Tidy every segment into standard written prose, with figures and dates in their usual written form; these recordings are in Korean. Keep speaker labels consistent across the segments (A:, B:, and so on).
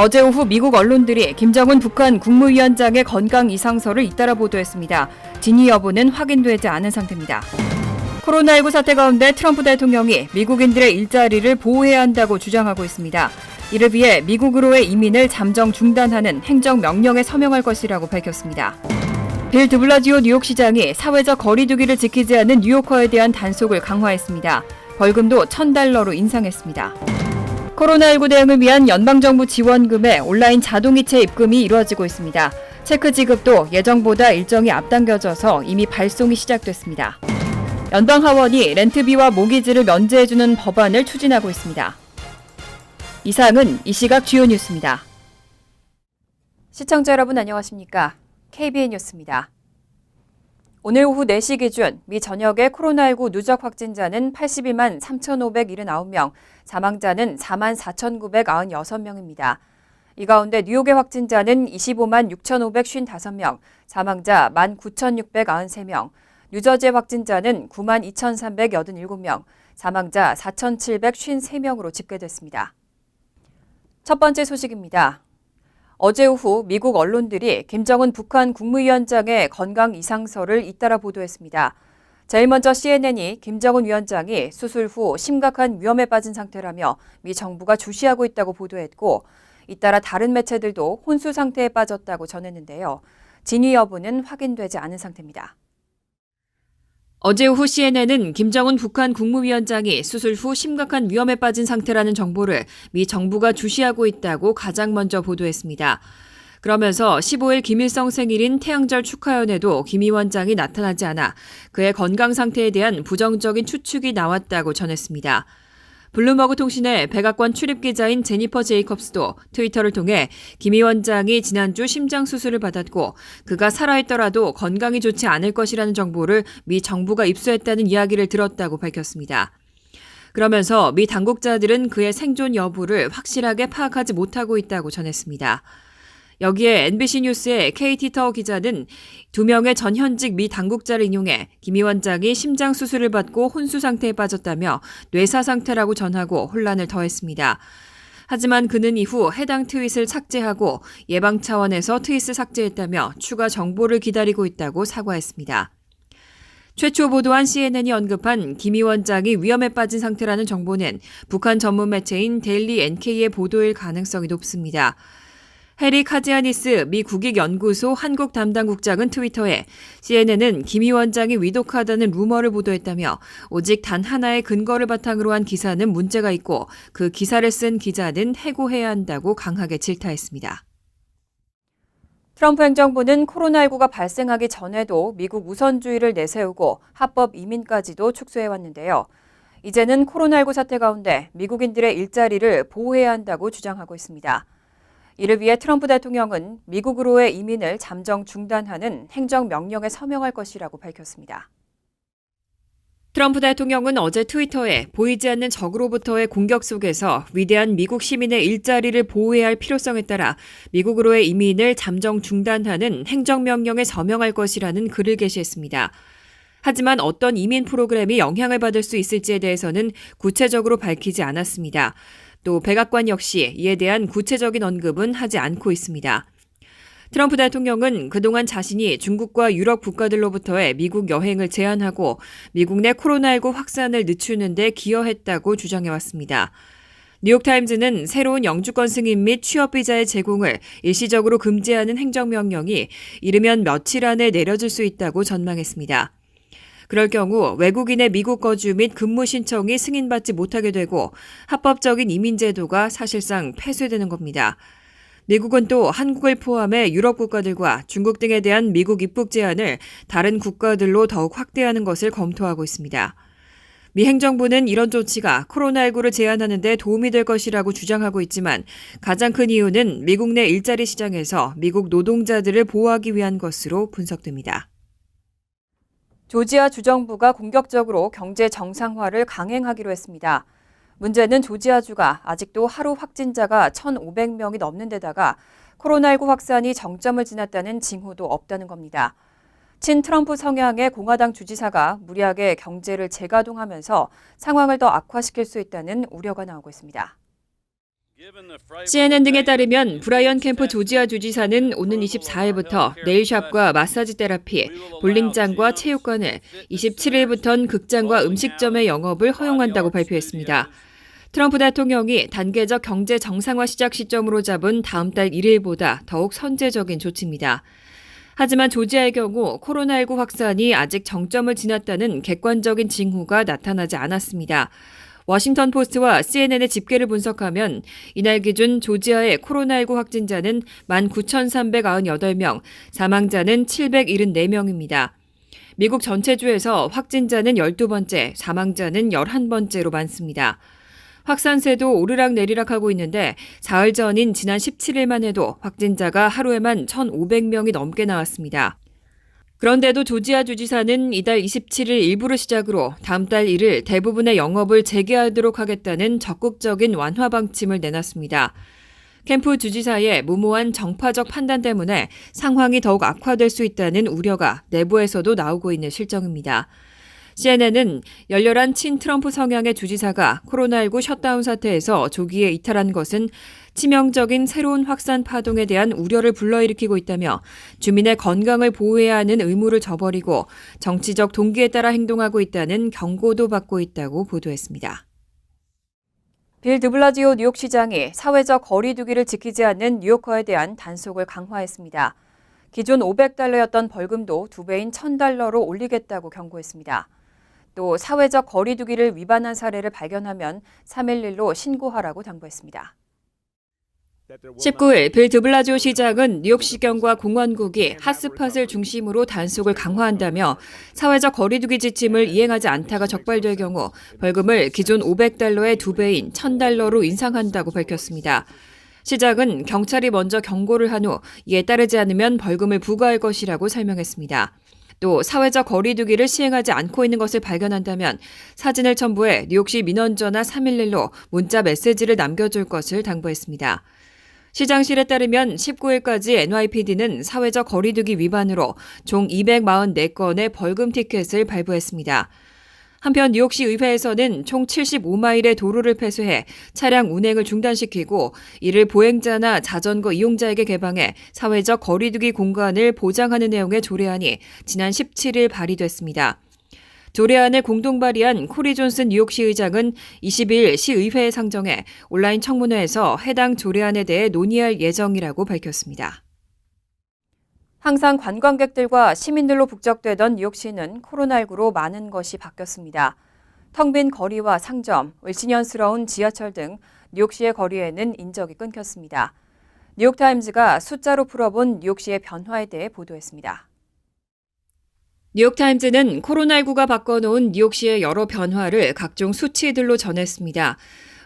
A: 어제 오후 미국 언론들이 김정은 북한 국무위원장의 건강 이상설을 잇따라 보도했습니다. 진위 여부는 확인되지 않은 상태입니다. 코로나19 사태 가운데 트럼프 대통령이 미국인들의 일자리를 보호해야 한다고 주장하고 있습니다. 이를 위해 미국으로의 이민을 잠정 중단하는 행정명령에 서명할 것이라고 밝혔습니다. 빌 드블라지오 뉴욕시장이 사회적 거리 두기를 지키지 않은 뉴요커에 대한 단속을 강화했습니다. 벌금도 $1,000로 인상했습니다. 코로나19 대응을 위한 연방정부 지원금의 온라인 자동이체 입금이 이루어지고 있습니다. 체크 지급도 예정보다 일정이 앞당겨져서 이미 발송이 시작됐습니다. 연방하원이 렌트비와 모기지를 면제해주는 법안을 추진하고 있습니다. 이상은 이 시각 주요 뉴스입니다. 시청자 여러분 안녕하십니까? KBN 뉴스입니다. 오늘 오후 4시 기준 미 전역의 코로나19 누적 확진자는 82만 3,579명, 사망자는 4만 4,996명입니다. 이 가운데 뉴욕의 확진자는 25만 6,555명, 사망자 1만 9,693명, 뉴저지의 확진자는 9만 2,387명, 사망자 4,753명으로 집계됐습니다. 첫 번째 소식입니다. 어제 오후 미국 언론들이 김정은 북한 국무위원장의 건강 이상설을 잇따라 보도했습니다. 제일 먼저 CNN이 김정은 위원장이 수술 후 심각한 위험에 빠진 상태라며 미 정부가 주시하고 있다고 보도했고, 잇따라 다른 매체들도 혼수 상태에 빠졌다고 전했는데요. 진위 여부는 확인되지 않은 상태입니다. 어제 오후 CNN은 김정은 북한 국무위원장이 수술 후 심각한 위험에 빠진 상태라는 정보를 미 정부가 주시하고 있다고 가장 먼저 보도했습니다. 그러면서 15일 김일성 생일인 태양절 축하연에도 김 위원장이 나타나지 않아 그의 건강 상태에 대한 부정적인 추측이 나왔다고 전했습니다. 블룸버그 통신의 백악관 출입기자인 제니퍼 제이컵스도 트위터를 통해 김 위원장이 지난주 심장 수술을 받았고 그가 살아있더라도 건강이 좋지 않을 것이라는 정보를 미 정부가 입수했다는 이야기를 들었다고 밝혔습니다. 그러면서 미 당국자들은 그의 생존 여부를 확실하게 파악하지 못하고 있다고 전했습니다. 여기에 NBC 뉴스의 KT 터우 기자는 2명의 전현직 미 당국자를 인용해 김 위원장이 심장 수술을 받고 혼수 상태에 빠졌다며 뇌사 상태라고 전하고 혼란을 더했습니다. 하지만 그는 이후 해당 트윗을 삭제하고 예방 차원에서 트윗을 삭제했다며 추가 정보를 기다리고 있다고 사과했습니다. 최초 보도한 CNN이 언급한 김 위원장이 위험에 빠진 상태라는 정보는 북한 전문 매체인 데일리 NK의 보도일 가능성이 높습니다. 해리 카지아니스 미 국익연구소 한국 담당 국장은 트위터에 CNN은 김 위원장이 위독하다는 루머를 보도했다며 오직 단 하나의 근거를 바탕으로 한 기사는 문제가 있고 그 기사를 쓴 기자는 해고해야 한다고 강하게 질타했습니다. 트럼프 행정부는 코로나19가 발생하기 전에도 미국 우선주의를 내세우고 합법 이민까지도 축소해왔는데요. 이제는 코로나19 사태 가운데 미국인들의 일자리를 보호해야 한다고 주장하고 있습니다. 이를 위해 트럼프 대통령은 미국으로의 이민을 잠정 중단하는 행정명령에 서명할 것이라고 밝혔습니다. 트럼프 대통령은 어제 트위터에 보이지 않는 적으로부터의 공격 속에서 위대한 미국 시민의 일자리를 보호해야 할 필요성에 따라 미국으로의 이민을 잠정 중단하는 행정명령에 서명할 것이라는 글을 게시했습니다. 하지만 어떤 이민 프로그램이 영향을 받을 수 있을지에 대해서는 구체적으로 밝히지 않았습니다. 또 백악관 역시 이에 대한 구체적인 언급은 하지 않고 있습니다. 트럼프 대통령은 그동안 자신이 중국과 유럽 국가들로부터의 미국 여행을 제한하고 미국 내 코로나19 확산을 늦추는 데 기여했다고 주장해왔습니다. 뉴욕타임즈는 새로운 영주권 승인 및 취업비자의 제공을 일시적으로 금지하는 행정명령이 이르면 며칠 안에 내려질 수 있다고 전망했습니다. 그럴 경우 외국인의 미국 거주 및 근무 신청이 승인받지 못하게 되고 합법적인 이민 제도가 사실상 폐쇄되는 겁니다. 미국은 또 한국을 포함해 유럽 국가들과 중국 등에 대한 미국 입국 제한을 다른 국가들로 더욱 확대하는 것을 검토하고 있습니다. 미 행정부는 이런 조치가 코로나19를 제한하는 데 도움이 될 것이라고 주장하고 있지만 가장 큰 이유는 미국 내 일자리 시장에서 미국 노동자들을 보호하기 위한 것으로 분석됩니다. 조지아 주정부가 공격적으로 경제 정상화를 강행하기로 했습니다. 문제는 조지아주가 아직도 하루 확진자가 1,500명이 넘는 데다가 코로나19 확산이 정점을 지났다는 징후도 없다는 겁니다. 친 트럼프 성향의 공화당 주지사가 무리하게 경제를 재가동하면서 상황을 더 악화시킬 수 있다는 우려가 나오고 있습니다. CNN 등에 따르면 브라이언 캠프 조지아 주지사는 오는 24일부터 네일샵과 마사지 테라피, 볼링장과 체육관을 27일부터는 극장과 음식점의 영업을 허용한다고 발표했습니다. 트럼프 대통령이 단계적 경제 정상화 시작 시점으로 잡은 다음 달 1일보다 더욱 선제적인 조치입니다. 하지만 조지아의 경우 코로나19 확산이 아직 정점을 지났다는 객관적인 징후가 나타나지 않았습니다. 워싱턴 포스트와 CNN의 집계를 분석하면 이날 기준 조지아의 코로나19 확진자는 19,398명, 사망자는 774명입니다. 미국 전체 주에서 확진자는 12번째, 사망자는 11번째로 많습니다. 확산세도 오르락내리락하고 있는데 사흘 전인 지난 17일만 해도 확진자가 하루에만 1,500명이 넘게 나왔습니다. 그런데도 조지아 주지사는 이달 27일 일부를 시작으로 다음 달 1일 대부분의 영업을 재개하도록 하겠다는 적극적인 완화 방침을 내놨습니다. 캠프 주지사의 무모한 정파적 판단 때문에 상황이 더욱 악화될 수 있다는 우려가 내부에서도 나오고 있는 실정입니다. CNN은 열렬한 친트럼프 성향의 주지사가 코로나19 셧다운 사태에서 조기에 이탈한 것은 치명적인 새로운 확산 파동에 대한 우려를 불러일으키고 있다며 주민의 건강을 보호해야 하는 의무를 저버리고 정치적 동기에 따라 행동하고 있다는 경고도 받고 있다고 보도했습니다. 빌 드블라지오 뉴욕시장이 사회적 거리 두기를 지키지 않는 뉴요커에 대한 단속을 강화했습니다. 기존 $500였던 벌금도 2배인 $1,000로 올리겠다고 경고했습니다. 또 사회적 거리 두기를 위반한 사례를 발견하면 311로 신고하라고 당부했습니다. 19일 빌 드블라지오 시장은 뉴욕시경과 공원국이 핫스팟을 중심으로 단속을 강화한다며 사회적 거리 두기 지침을 이행하지 않다가 적발될 경우 벌금을 기존 $500의 2배인 $1,000로 인상한다고 밝혔습니다. 시장은 경찰이 먼저 경고를 한 후 이에 따르지 않으면 벌금을 부과할 것이라고 설명했습니다. 또 사회적 거리 두기를 시행하지 않고 있는 것을 발견한다면 사진을 첨부해 뉴욕시 민원전화 311로 문자 메시지를 남겨줄 것을 당부했습니다. 시장실에 따르면 19일까지 NYPD는 사회적 거리 두기 위반으로 총 244건의 벌금 티켓을 발부했습니다. 한편 뉴욕시 의회에서는 총 75마일의 도로를 폐쇄해 차량 운행을 중단시키고 이를 보행자나 자전거 이용자에게 개방해 사회적 거리 두기 공간을 보장하는 내용의 조례안이 지난 17일 발의됐습니다. 조례안을 공동 발의한 코리 존슨 뉴욕시 의장은 22일 시의회에 상정해 온라인 청문회에서 해당 조례안에 대해 논의할 예정이라고 밝혔습니다. 항상 관광객들과 시민들로 북적대던 뉴욕시는 코로나19로 많은 것이 바뀌었습니다. 텅 빈 거리와 상점, 을씨년스러운 지하철 등 뉴욕시의 거리에는 인적이 끊겼습니다. 뉴욕타임즈가 숫자로 풀어본 뉴욕시의 변화에 대해 보도했습니다. 뉴욕타임즈는 코로나19가 바꿔놓은 뉴욕시의 여러 변화를 각종 수치들로 전했습니다.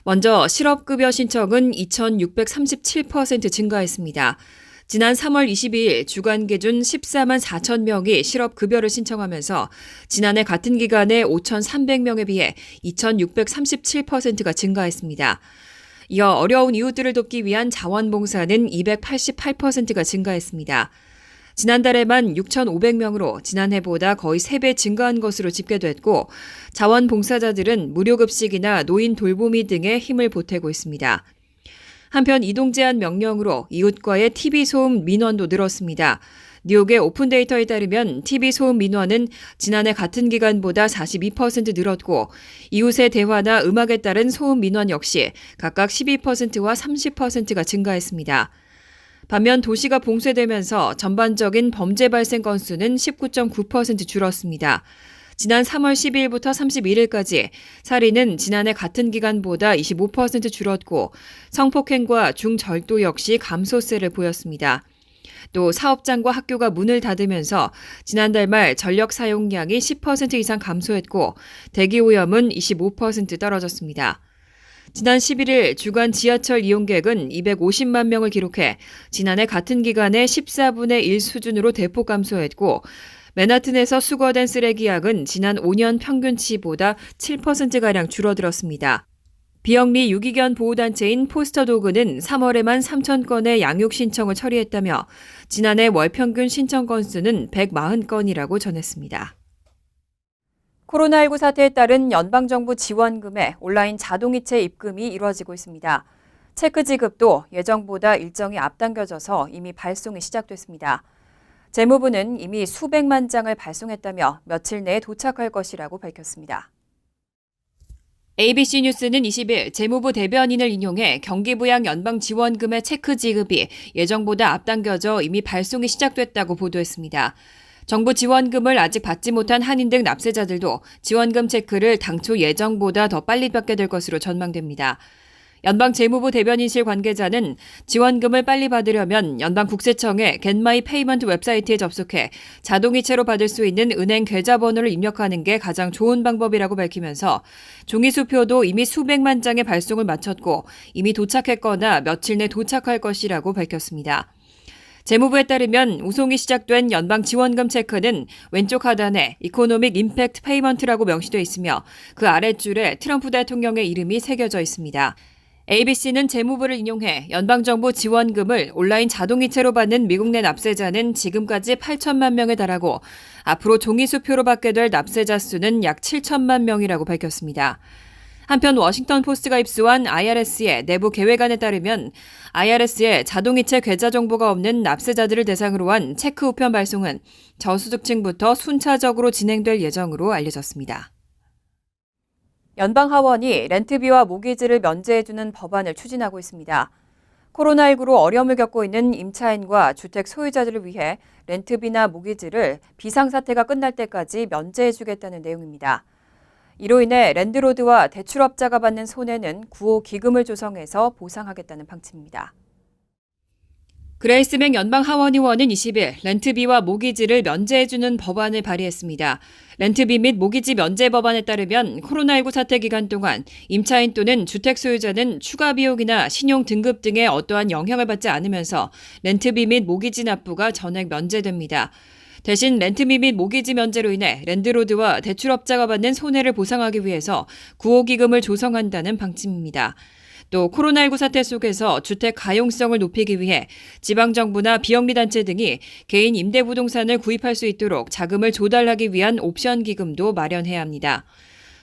A: 먼저 실업급여 신청은 2,637% 증가했습니다. 지난 3월 22일 주간 기준 14만 4천 명이 실업급여를 신청하면서 지난해 같은 기간에 5,300명에 비해 2,637%가 증가했습니다. 이어 어려운 이웃들을 돕기 위한 자원봉사는 288%가 증가했습니다. 지난달에만 6,500명으로 지난해보다 거의 3배 증가한 것으로 집계됐고 자원봉사자들은 무료급식이나 노인 돌보미 등에 힘을 보태고 있습니다. 한편 이동 제한 명령으로 이웃과의 TV 소음 민원도 늘었습니다. 뉴욕의 오픈 데이터에 따르면 TV 소음 민원은 지난해 같은 기간보다 42% 늘었고 이웃의 대화나 음악에 따른 소음 민원 역시 각각 12%와 30%가 증가했습니다. 반면 도시가 봉쇄되면서 전반적인 범죄 발생 건수는 19.9% 줄었습니다. 지난 3월 12일부터 31일까지 살인은 지난해 같은 기간보다 25% 줄었고 성폭행과 중절도 역시 감소세를 보였습니다. 또 사업장과 학교가 문을 닫으면서 지난달 말 전력 사용량이 10% 이상 감소했고 대기오염은 25% 떨어졌습니다. 지난 11일 주간 지하철 이용객은 250만 명을 기록해 지난해 같은 기간의 14분의 1 수준으로 대폭 감소했고 맨하튼에서 수거된 쓰레기량은 지난 5년 평균치보다 7%가량 줄어들었습니다. 비영리 유기견 보호단체인 포스터도그는 3월에만 3,000건의 양육 신청을 처리했다며 지난해 월 평균 신청 건수는 140건이라고 전했습니다. 코로나19 사태에 따른 연방정부 지원금의 온라인 자동이체 입금이 이루어지고 있습니다. 체크 지급도 예정보다 일정이 앞당겨져서 이미 발송이 시작됐습니다. 재무부는 이미 수백만 장을 발송했다며 며칠 내에 도착할 것이라고 밝혔습니다. ABC 뉴스는 20일 재무부 대변인을 인용해 경기부양 연방지원금의 체크 지급이 예정보다 앞당겨져 이미 발송이 시작됐다고 보도했습니다. 정부 지원금을 아직 받지 못한 한인 등 납세자들도 지원금 체크를 당초 예정보다 더 빨리 받게 될 것으로 전망됩니다. 연방재무부 대변인실 관계자는 지원금을 빨리 받으려면 연방국세청의 겟마이 페이먼트 웹사이트에 접속해 자동이체로 받을 수 있는 은행 계좌번호를 입력하는 게 가장 좋은 방법이라고 밝히면서 종이수표도 이미 수백만 장의 발송을 마쳤고 이미 도착했거나 며칠 내 도착할 것이라고 밝혔습니다. 재무부에 따르면 우송이 시작된 연방 지원금 체크는 왼쪽 하단에 이코노믹 임팩트 페이먼트라고 명시되어 있으며 그 아랫줄에 트럼프 대통령의 이름이 새겨져 있습니다. ABC는 재무부를 인용해 연방정부 지원금을 온라인 자동이체로 받는 미국 내 납세자는 지금까지 8천만 명에 달하고 앞으로 종이수표로 받게 될 납세자 수는 약 7천만 명이라고 밝혔습니다. 한편 워싱턴 포스트가 입수한 IRS의 내부 계획안에 따르면 IRS에 자동이체 계좌 정보가 없는 납세자들을 대상으로 한 체크 우편 발송은 저소득층부터 순차적으로 진행될 예정으로 알려졌습니다. 연방하원이 렌트비와 모기지를 면제해주는 법안을 추진하고 있습니다. 코로나19로 어려움을 겪고 있는 임차인과 주택 소유자들을 위해 렌트비나 모기지를 비상사태가 끝날 때까지 면제해주겠다는 내용입니다. 이로 인해 랜드로드와 대출업자가 받는 손해는 구호 기금을 조성해서 보상하겠다는 방침입니다. 그레이스맹 연방하원의원은 20일 렌트비와 모기지를 면제해주는 법안을 발의했습니다. 렌트비 및 모기지 면제 법안에 따르면 코로나19 사태 기간 동안 임차인 또는 주택 소유자는 추가 비용이나 신용 등급 등의 어떠한 영향을 받지 않으면서 렌트비 및 모기지 납부가 전액 면제됩니다. 대신 렌트비 및 모기지 면제로 인해 랜드로드와 대출업자가 받는 손해를 보상하기 위해서 구호기금을 조성한다는 방침입니다. 또 코로나19 사태 속에서 주택 가용성을 높이기 위해 지방정부나 비영리단체 등이 개인 임대부동산을 구입할 수 있도록 자금을 조달하기 위한 옵션 기금도 마련해야 합니다.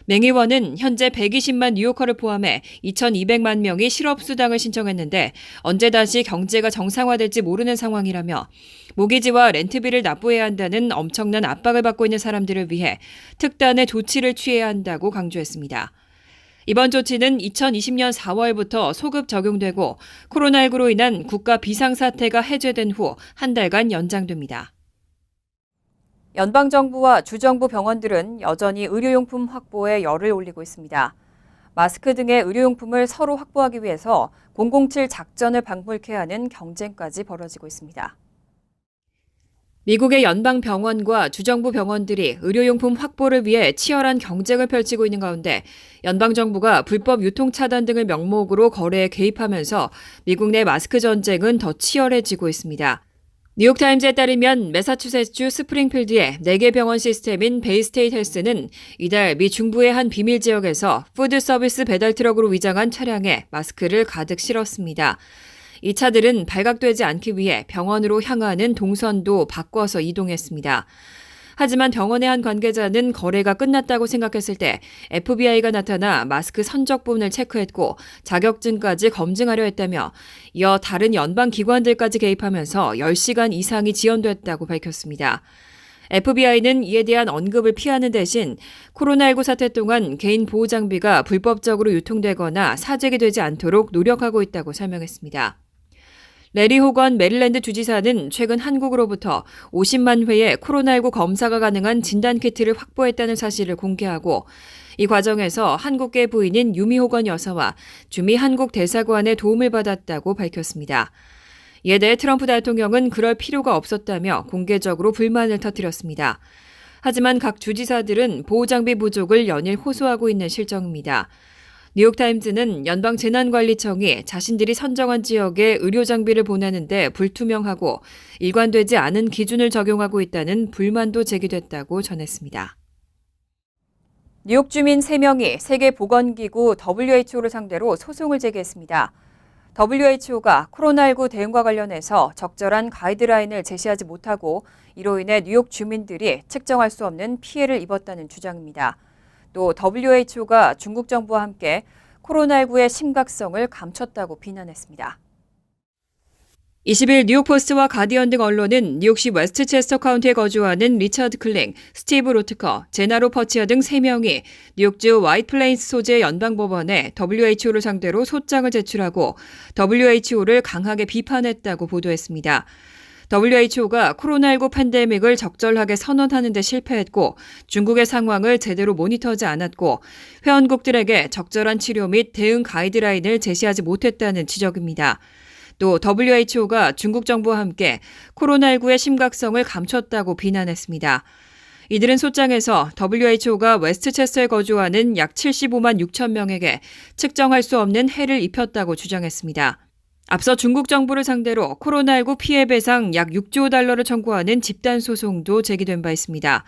A: 맹 의원은 현재 120만 뉴요커를 포함해 2,200만 명이 실업수당을 신청했는데 언제 다시 경제가 정상화될지 모르는 상황이라며 모기지와 렌트비를 납부해야 한다는 엄청난 압박을 받고 있는 사람들을 위해 특단의 조치를 취해야 한다고 강조했습니다. 이번 조치는 2020년 4월부터 소급 적용되고 코로나19로 인한 국가 비상사태가 해제된 후 한 달간 연장됩니다. 연방정부와 주정부 병원들은 여전히 의료용품 확보에 열을 올리고 있습니다. 마스크 등의 의료용품을 서로 확보하기 위해서 007 작전을 방불케 하는 경쟁까지 벌어지고 있습니다. 미국의 연방병원과 주정부 병원들이 의료용품 확보를 위해 치열한 경쟁을 펼치고 있는 가운데 연방정부가 불법 유통 차단 등을 명목으로 거래에 개입하면서 미국 내 마스크 전쟁은 더 치열해지고 있습니다. 뉴욕타임즈에 따르면 매사추세츠 스프링필드의 4개 병원 시스템인 베이스테이트 헬스는 이달 미 중부의 한 비밀 지역에서 푸드 서비스 배달 트럭으로 위장한 차량에 마스크를 가득 실었습니다. 이 차들은 발각되지 않기 위해 병원으로 향하는 동선도 바꿔서 이동했습니다. 하지만 병원의 한 관계자는 거래가 끝났다고 생각했을 때 FBI가 나타나 마스크 선적본을 체크했고 자격증까지 검증하려 했다며 이어 다른 연방기관들까지 개입하면서 10시간 이상이 지연됐다고 밝혔습니다. FBI는 이에 대한 언급을 피하는 대신 코로나19 사태 동안 개인 보호 장비가 불법적으로 유통되거나 사재기 되지 않도록 노력하고 있다고 설명했습니다. 레리 호건 메릴랜드 주지사는 최근 한국으로부터 50만 회의 코로나19 검사가 가능한 진단키트를 확보했다는 사실을 공개하고 이 과정에서 한국계 부인인 유미 호건 여사와 주미 한국 대사관의 도움을 받았다고 밝혔습니다. 이에 대해 트럼프 대통령은 그럴 필요가 없었다며 공개적으로 불만을 터뜨렸습니다. 하지만 각 주지사들은 보호장비 부족을 연일 호소하고 있는 실정입니다. 뉴욕타임즈는 연방재난관리청이 자신들이 선정한 지역에 의료장비를 보내는데 불투명하고 일관되지 않은 기준을 적용하고 있다는 불만도 제기됐다고 전했습니다. 뉴욕 주민 3명이 세계보건기구 WHO를 상대로 소송을 제기했습니다. WHO가 코로나19 대응과 관련해서 적절한 가이드라인을 제시하지 못하고 이로 인해 뉴욕 주민들이 측정할 수 없는 피해를 입었다는 주장입니다. 또 WHO가 중국 정부와 함께 코로나19의 심각성을 감췄다고 비난했습니다. 20일 뉴욕포스트와 가디언 등 언론은 뉴욕시 웨스트체스터 카운티에 거주하는 리처드 클링, 스티브 로트커, 제나로 퍼치어 등 3명이 뉴욕주 화이트플레인스 소재 연방법원에 WHO를 상대로 소장을 제출하고 WHO를 강하게 비판했다고 보도했습니다. WHO가 코로나19 팬데믹을 적절하게 선언하는 데 실패했고 중국의 상황을 제대로 모니터하지 않았고 회원국들에게 적절한 치료 및 대응 가이드라인을 제시하지 못했다는 지적입니다. 또 WHO가 중국 정부와 함께 코로나19의 심각성을 감췄다고 비난했습니다. 이들은 소장에서 WHO가 웨스트체스터에 거주하는 약 75만 6천 명에게 측정할 수 없는 해를 입혔다고 주장했습니다. 앞서 중국 정부를 상대로 코로나19 피해 배상 약 6조 달러를 청구하는 집단 소송도 제기된 바 있습니다.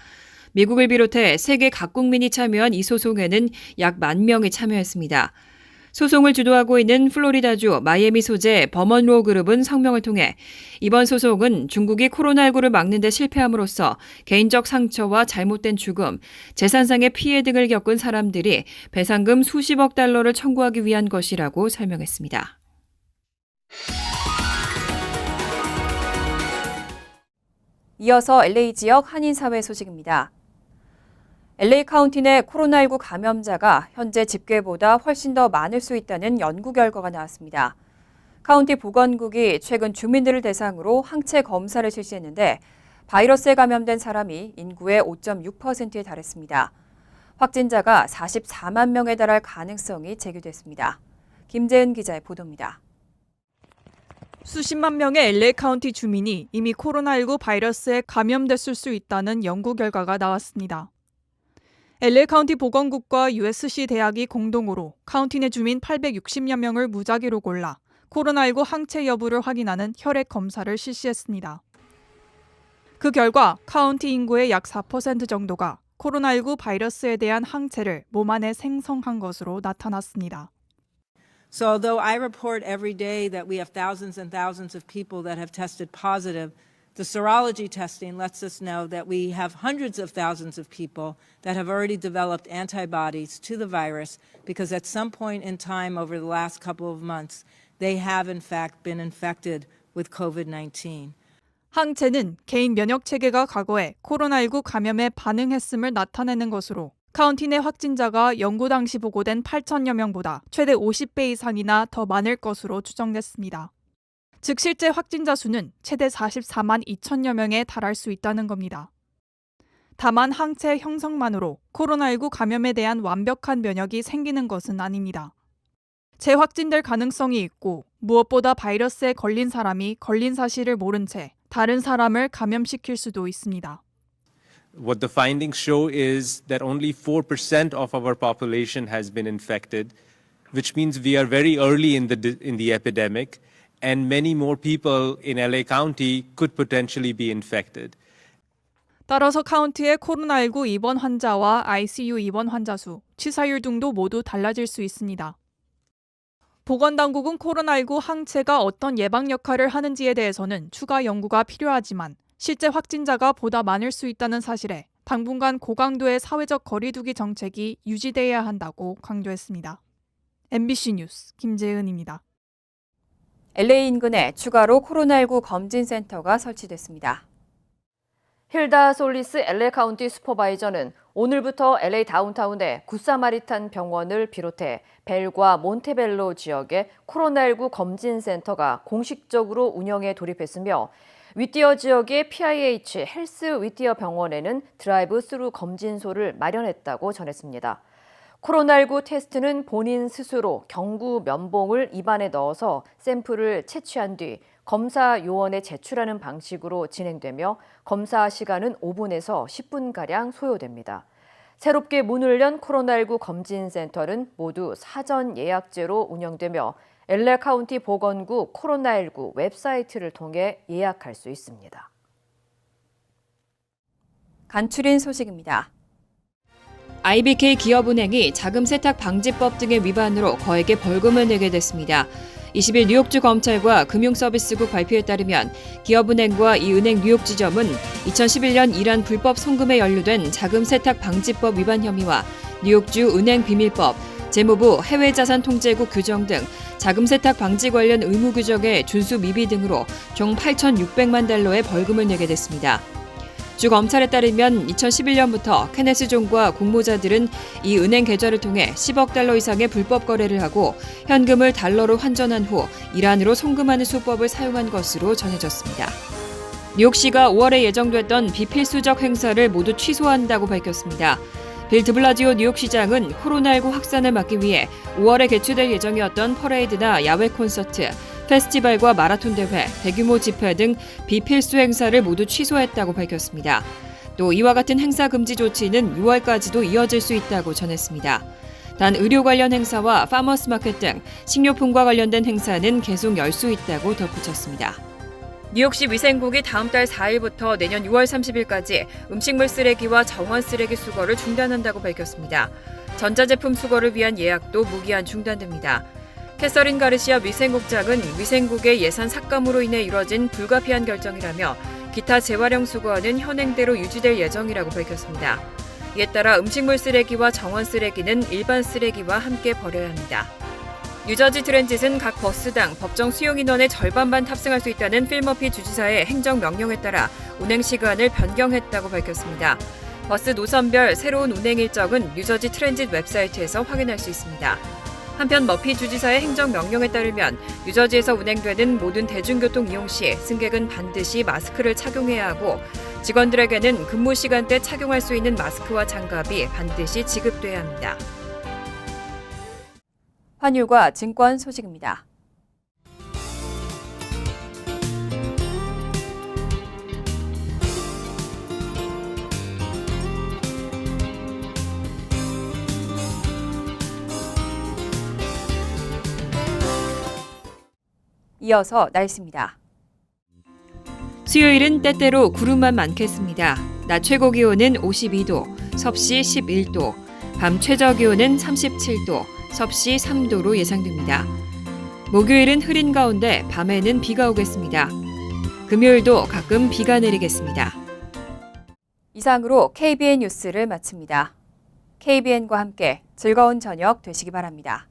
A: 미국을 비롯해 세계 각 국민이 참여한 이 소송에는 약 10,000명이 참여했습니다. 소송을 주도하고 있는 플로리다주 마이애미 소재 버먼로우 그룹은 성명을 통해 이번 소송은 중국이 코로나19를 막는 데 실패함으로써 개인적 상처와 잘못된 죽음, 재산상의 피해 등을 겪은 사람들이 배상금 수십억 달러를 청구하기 위한 것이라고 설명했습니다. 이어서 LA 지역 한인사회 소식입니다. LA 카운티 내 코로나19 감염자가 현재 집계보다 훨씬 더 많을 수 있다는 연구 결과가 나왔습니다. 카운티 보건국이 최근 주민들을 대상으로 항체 검사를 실시했는데 바이러스에 감염된 사람이 인구의 5.6%에 달했습니다. 확진자가 44만 명에 달할 가능성이 제기됐습니다. 김재은 기자의 보도입니다.
B: 수십만 명의 LA 카운티 주민이 이미 코로나19 바이러스에 감염됐을 수 있다는 연구 결과가 나왔습니다. LA 카운티 보건국과 USC 대학이 공동으로 카운티 내 주민 860여 명을 무작위로 골라 코로나19 항체 여부를 확인하는 혈액 검사를 실시했습니다. 그 결과 카운티 인구의 약 4% 정도가 코로나19 바이러스에 대한 항체를 몸 안에 생성한 것으로 나타났습니다.
C: So although I report every day that we have thousands and thousands of people that have tested positive, the serology testing lets us know that we have hundreds of thousands of people that have already developed antibodies to the virus because at some point in time over the last couple of months, they have in fact been infected with COVID-19.
B: 항체는 개인 면역 체계가 과거에 코로나19 감염에 반응했음을 나타내는 것으로 카운티 내 확진자가 연구 당시 보고된 8천여 명보다 최대 50배 이상이나 더 많을 것으로 추정됐습니다. 즉 실제 확진자 수는 최대 44만 2천여 명에 달할 수 있다는 겁니다. 다만 항체 형성만으로 코로나19 감염에 대한 완벽한 면역이 생기는 것은 아닙니다. 재확진될 가능성이 있고 무엇보다 바이러스에 걸린 사람이 걸린 사실을 모른 채 다른 사람을 감염시킬 수도 있습니다.
D: What the findings show is that only 4% of our population has been infected, which means we are very early in the epidemic, and many more people in LA County could potentially be infected.
B: 따라서 카운티의 코로나19 입원 환자와 ICU 입원 환자 수, 치사율 등도 모두 달라질 수 있습니다. 보건당국은 코로나19 항체가 어떤 예방 역할을 하는지에 대해서는 추가 연구가 필요하지만 실제 확진자가 보다 많을 수 있다는 사실에 당분간 고강도의 사회적 거리두기 정책이 유지돼야 한다고 강조했습니다. MBC 뉴스 김재은입니다.
A: LA 인근에 추가로 코로나19 검진센터가 설치됐습니다.
E: 힐다 솔리스 LA 카운티 슈퍼바이저는 오늘부터 LA 다운타운의 굿사마리탄 병원을 비롯해 벨과 몬테벨로 지역의 코로나19 검진센터가 공식적으로 운영에 돌입했으며 위티어 지역의 PIH 헬스 위티어 병원에는 드라이브 스루 검진소를 마련했다고 전했습니다. 코로나19 테스트는 본인 스스로 경구 면봉을 입안에 넣어서 샘플을 채취한 뒤 검사 요원에 제출하는 방식으로 진행되며 검사 시간은 5분에서 10분가량 소요됩니다. 새롭게 문을 연 코로나19 검진센터는 모두 사전 예약제로 운영되며 LA 카운티 보건국 코로나19 웹사이트를 통해 예약할 수 있습니다.
A: 간추린 소식입니다. IBK 기업은행이 자금 세탁 방지법 등의 위반으로 거액의 벌금을 내게 됐습니다. 20일 뉴욕주 검찰과 금융서비스국 발표에 따르면 기업은행과 이 은행 뉴욕 지점은 2011년 이란 불법 송금에 연루된 자금 세탁 방지법 위반 혐의와 뉴욕주 은행 비밀법, 재무부 해외자산통제국 규정 등 자금 세탁 방지 관련 의무 규정의 준수 미비 등으로 총 8,600만 달러의 벌금을 내게 됐습니다. 주 검찰에 따르면 2011년부터 케네스 존과 공모자들은 이 은행 계좌를 통해 10억 달러 이상의 불법 거래를 하고 현금을 달러로 환전한 후 이란으로 송금하는 수법을 사용한 것으로 전해졌습니다. 뉴욕시가 5월에 예정됐던 비필수적 행사를 모두 취소한다고 밝혔습니다. 빌 드블라지오 뉴욕시장은 코로나19 확산을 막기 위해 5월에 개최될 예정이었던 퍼레이드나 야외 콘서트, 페스티벌과 마라톤 대회, 대규모 집회 등 비필수 행사를 모두 취소했다고 밝혔습니다. 또 이와 같은 행사 금지 조치는 6월까지도 이어질 수 있다고 전했습니다. 단 의료 관련 행사와 파머스 마켓 등 식료품과 관련된 행사는 계속 열 수 있다고 덧붙였습니다. 뉴욕시 위생국이 다음 달 4일부터 내년 6월 30일까지 음식물 쓰레기와 정원 쓰레기 수거를 중단한다고 밝혔습니다. 전자제품 수거를 위한 예약도 무기한 중단됩니다. 캐서린 가르시아 위생국장은 위생국의 예산 삭감으로 인해 이뤄진 불가피한 결정이라며 기타 재활용 수거는 현행대로 유지될 예정이라고 밝혔습니다. 이에 따라 음식물 쓰레기와 정원 쓰레기는 일반 쓰레기와 함께 버려야 합니다. 뉴저지 트랜짓은 각 버스당 법정 수용 인원의 절반만 탑승할 수 있다는 필머피 주지사의 행정명령에 따라 운행 시간을 변경했다고 밝혔습니다. 버스 노선별 새로운 운행 일정은 뉴저지 트랜짓 웹사이트에서 확인할 수 있습니다. 한편 머피 주지사의 행정명령에 따르면 뉴저지에서 운행되는 모든 대중교통 이용 시 승객은 반드시 마스크를 착용해야 하고 직원들에게는 근무 시간대 착용할 수 있는 마스크와 장갑이 반드시 지급돼야 합니다. 환율과 증권 소식입니다. 이어서 날씨입니다. 수요일은 때때로 구름만 많겠습니다. 낮 최고 기온은 52도, 섭씨 11도, 밤 최저 기온은 37도, 섭씨 3도로 예상됩니다. 목요일은 흐린 가운데 밤에는 비가 오겠습니다. 금요일도 가끔 비가 내리겠습니다. 이상으로 KBN 뉴스를 마칩니다. KBN과 함께 즐거운 저녁 되시기 바랍니다.